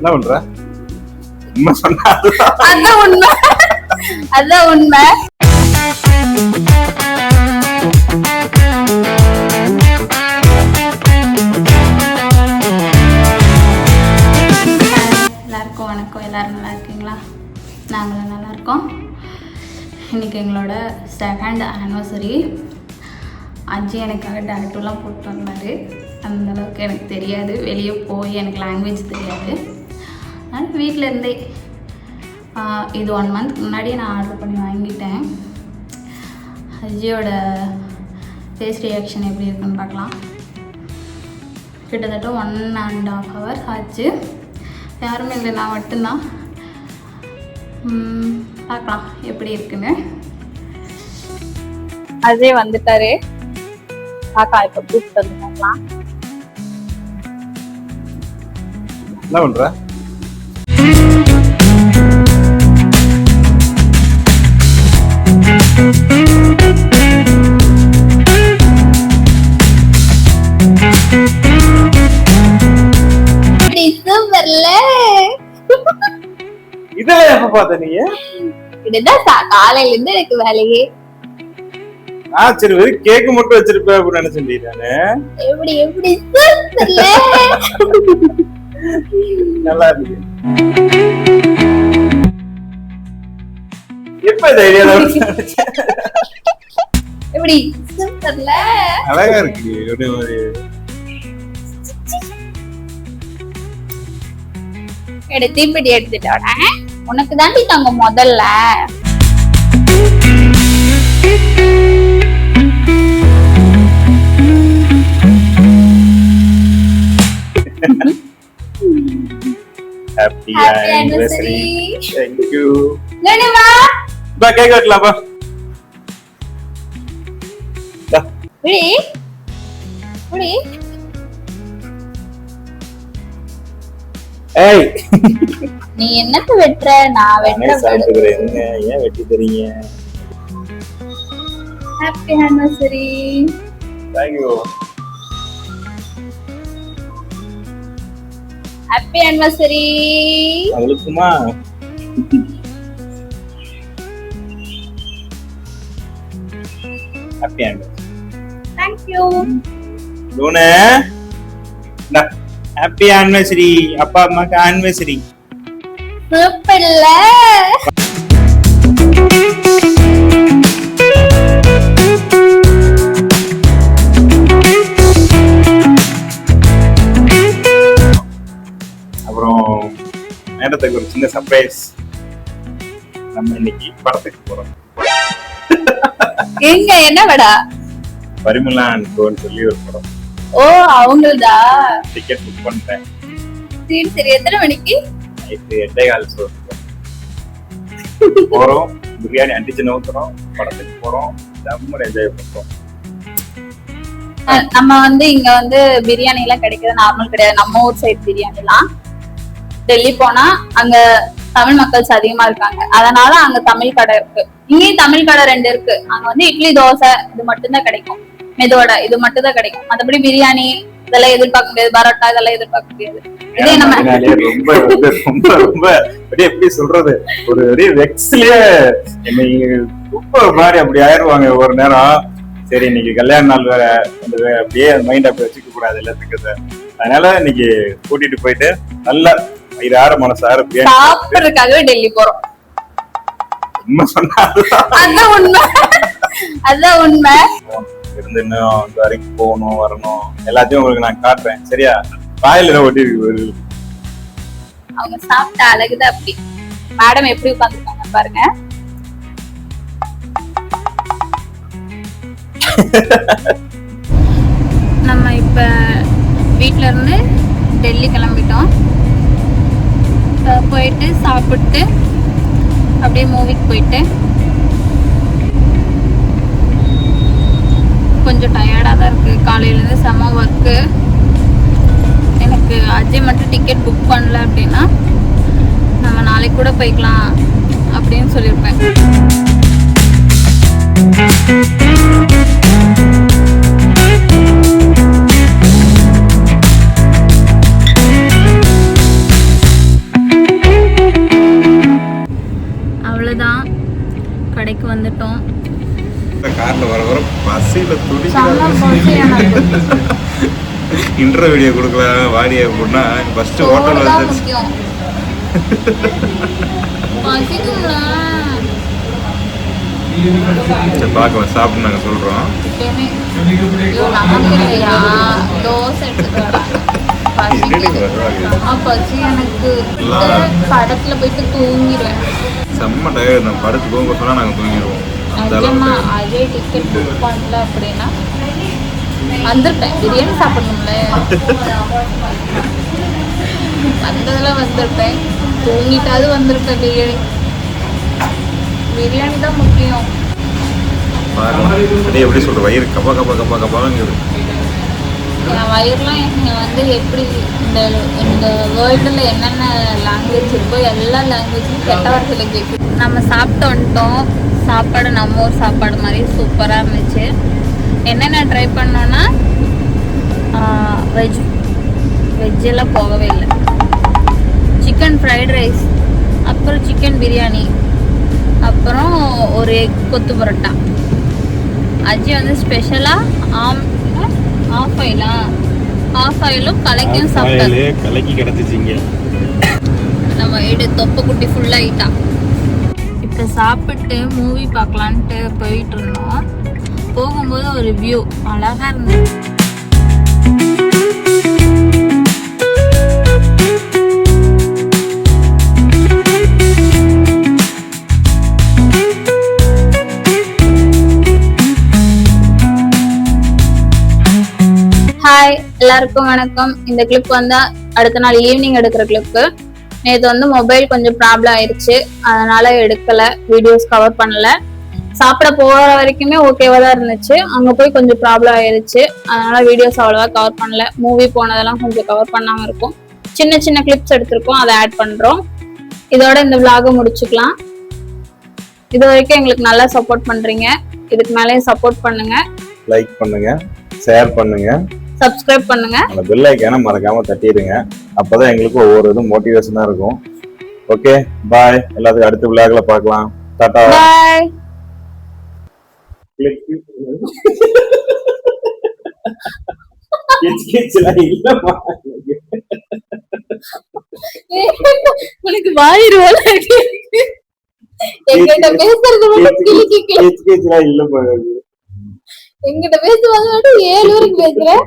என்ன பண்ற? உண்மை சொன்னா அதான் உண்மை. அதான் உண்மை. எல்லாருக்கும் வணக்கம். எல்லாரும் நல்லா இருக்கீங்களா? நாங்களும் நல்லா இருக்கோம். இன்னைக்கு எங்களோட 2nd ஆனிவர்சரி. அஜி எனக்காக டேட்டூலாம் போட்டு வந்தார். அந்தளவுக்கு எனக்கு தெரியாது, வெளியே போய் எனக்கு லாங்குவேஜ் தெரியாது. அதனால் வீட்டில் இருந்தே இது 1 month முன்னாடியே நான் ஆர்டர் பண்ணி வாங்கிட்டேன். அஜியோட ஃபேஸ் ரியாக்ஷன் எப்படி இருக்குன்னு பார்க்கலாம். கிட்டத்தட்ட 1.5 hour ஆச்சு. யாருமே இல்லை, நான் மட்டும்தான். பார்க்கலாம் எப்படி இருக்குன்னு. அஜய் வந்துட்டாரு. காக்கா இப்போ கூப்பிட்டு வந்து பார்க்கலாம். என்ன பண்ற? இதெல்லாம் எப்ப பார்த்த நீ? இதுதான் காலையில இருந்து எனக்கு வேலையே. சரி, வெறும் கேக் மட்டும் வச்சிருப்ப அப்படின்னு நினைச்சேன் நானு. எப்படி எப்படி நல்லா இருக்கு. எப்ப இந்த ஐடியா எப்படி சூப்பர்ல? அழகா இருக்கு. ஒரு தீப்பெட்டி எடுத்துட்டோட உனக்கு தாண்டி தாங்க முதல்ல. Happy anniversary. Thank you. நனிமா பா கேக் வெட்டலாம் பா. விடி விடி. ஏய், நீ என்னத்த வெட்ற? நான் வெட்றேன். என்ன ஏன் வெட்டி தரீங்க? Happy anniversary. Thank you. Happy anniversary. அவளுக்குமா? Happy anniversary. Thank you. லூனே, ஹாப்பி ஆனிவர்சரி. அப்பா அம்மாக்கு ஆனிவர்சரி. சூப்பர்ல. அப்புறம் நேரத்துக்கு ஒரு சின்ன சர்ப்ரைஸ். நம்ம இன்னைக்கு படத்துக்கு போறோம். எங்க என்ன படா? பரிமளான் கோன்னு சொல்லி ஒரு படம். ஓ, அவங்களதா? டிக்கெட் புக் பண்ணிட்டேன். சரி சரி. எத்தனை மணிக்கு? நைட்டு 8:15 ஷோ போறோம். பிரியாணி அடிச்சு நோக்குறோம். படத்துக்கு போறோம். ரொம்ப என்ஜாய் பண்றோம். நம்ம இங்க பிரியாணி எல்லாம் கிடைக்கிறது நார்மல் கிடையாது. நம்ம ஊர் சைடு பிரியாணி எல்லாம் டெல்லி போனா அங்க தமிழ் மக்கள்ஸ் அதிகமா இருக்காங்க. அதனால அங்க தமிழ் கடை இருக்கு. இங்கேயும் தமிழ் கடை 2 இருக்கு. அங்க இட்லி தோசை இது மட்டும்தான் கிடைக்கும். மெதுவடை இது மட்டும் தான் கிடைக்கும். மற்றபடி பிரியாணி இதெல்லாம் எதிர்பார்க்க முடியாது. பரோட்டா இதெல்லாம் எதிர்பார்க்க முடியாது. இதே நம்ம ரொம்ப ரொம்ப எப்படி சொல்றது, ஒரு வெக்ஸ்லயே ரொம்ப மாதிரி அப்படி ஆயிடுவாங்க ஒரு நேரம். சரி, இன்னைக்கு கல்யாண நாள் வேற, அப்படியே மைண்ட் அப்படி வச்சுக்க கூடாது எல்லாத்துக்கு. அதனால இன்னைக்கு கூட்டிட்டு போயிட்டு நல்லா வயிறார மனசார சாப்பிடுறதுக்காகவே டெல்லி போறோம். உண்மை சொன்னா அதான் உண்மை. அதான் உண்மை. இருந்து இன்னும் இந்த வரைக்கும் போகணும் வரணும் எல்லாத்தையும் உங்களுக்கு நான் காட்டுறேன். சரியா? வாயில ஒட்டி இருக்கு. அவங்க சாப்பிட்ட அழகுதான் அப்படி. மேடம் எப்படி உட்காந்துருக்காங்க பாருங்க. நம்ம இப்ப வீட்ல இருந்து டெல்லி கிளம்பிட்டோம். போயிட்டு சாப்பிட்டு அப்படியே மூவிக்கு போயிட்டு கொஞ்சம் டயர்டாக தான் இருக்குது. காலையிலேருந்து செம்ம ஒர்க்கு. எனக்கு அஜய் மட்டும் டிக்கெட் புக் பண்ணல அப்படின்னா நம்ம நாளைக்கு கூட போய்க்கலாம் அப்படின்னு சொல்லியிருப்பேன். செம்ம பசி எனக்கு. இன்ட்ரோ வீடியோ கொடுக்கலாம் வாடி அப்படின்னா ஃபர்ஸ்ட் ஹோட்டல் சோறு தான் வந்து முக்கியம். பசிக்கும்ல. சரி பார்க்கலாம் சாப்பிட்டு நாங்கள் சொல்கிறோம். எப்பயுமே ஐயோ நமக்கு இல்லையா தோசை எடுத்துட்டு வராங்க. பசி எனக்கு. படத்துல போயிட்டு தூங்கிடுவேன். செம்ம டயர்ட். நம்ம படுத்து தூங்க சொன்னால் நாங்கள் தூங்கிடுவோம். நிஜமா அதே டிக்கெட் புக் பண்ணல அப்படின்னா வந்துருப்பேன். பிரியாணி சாப்பிடணும்ல வந்ததுல வந்துருப்பேன். தூங்கிட்டாவது வந்திருப்பேன். பிரியாணி தான் முக்கியம். பார்க்கலாம் அப்படியே எப்படி சொல்கிற வயிறு கப்பா கப்பா கப்பா கப்பாங்குது. என் வயிறுலாம் வந்து எப்படி இந்த இந்த வேர்ல்டில் என்னென்ன லாங்குவேஜ் இருக்கோ எல்லா லாங்குவேஜும் கெட்ட வார்த்தையில் கேட்குது. நம்ம சாப்பிட்டு வந்துட்டோம். சாப்பாடு நம்ம ஊர் சாப்பாடு மாதிரி சூப்பராக இருந்துச்சு. என்னென்ன ட்ரை பண்ணோன்னா வெஜ்ஜெல்லாம் போகவே இல்லை. சிக்கன் ஃப்ரைட் ரைஸ், அப்புறம் சிக்கன் பிரியாணி, அப்புறம் ஒரு எக் கொத்து பரோட்டா. அஜி வந்து ஸ்பெஷலாக ஆஃப் ஆயிலும் கலக்கியும் சாப்பிட்டாரு. கலக்கி கிடச்சிச்சிங்க. நம்ம தொப்பை குட்டி ஃபுல்லாகிட்டா. இப்போ சாப்பிட்டு மூவி பார்க்கலான்ட்டு போயிட்டு இருந்தோம். போகும்போது ஒரு வியூ அழகா இருந்துச்சு. ஹாய் எல்லாருக்கும் வணக்கம். இந்த கிளிப் வந்து அடுத்த நாள் ஈவினிங் எடுக்கிற கிளிப்பு. நேற்று வந்து மொபைல் கொஞ்சம் ப்ராப்ளம் ஆயிடுச்சு, அதனால எடுக்கல, வீடியோஸ் கவர் பண்ணல. சாப்பிட போற வரைக்குமே ஓகேவா தான் இருந்துச்சு. அங்க போய் கொஞ்சம் ப்ராப்ளம் ஆயிடுச்சு, அதனால வீடியோஸ் அவ்வளவா கவர் பண்ணல. மூவி போனதெல்லாம் கொஞ்சம் கவர் பண்ணாம இருக்கும். சின்ன சின்ன கிளிப்ஸ் எடுத்திருக்கோம், அதை ஆட் பண்றோம். இதோட இந்த vlog முடிச்சுக்கலாம். இது வரைக்கும் எங்களுக்கு நல்லா சப்போர்ட் பண்றீங்க. இதுக்கு மேலேயும் சப்போர்ட் பண்ணுங்க. லைக் பண்ணுங்க, ஷேர் பண்ணுங்க, சப்ஸ்கிரைப் பண்ணுங்க. அந்த பெல் ஐக்கானை மறக்காம தட்டிடுங்க. அப்பதான் எங்களுக்கு ஒவ்வொரு இதுவும் மோட்டிவேஷனா இருக்கும். Okay bye. எல்லாத்துக்கும் அடுத்த விளையாடல பார்க்கலாம். டாடா பாய். உனக்கு வாயிருவோல எங்கிட்ட பேசுறது மட்டும் இல்ல. இல்ல எங்கிட்ட பேசுவாங்க 7 வரைக்கும் பேசுறேன்.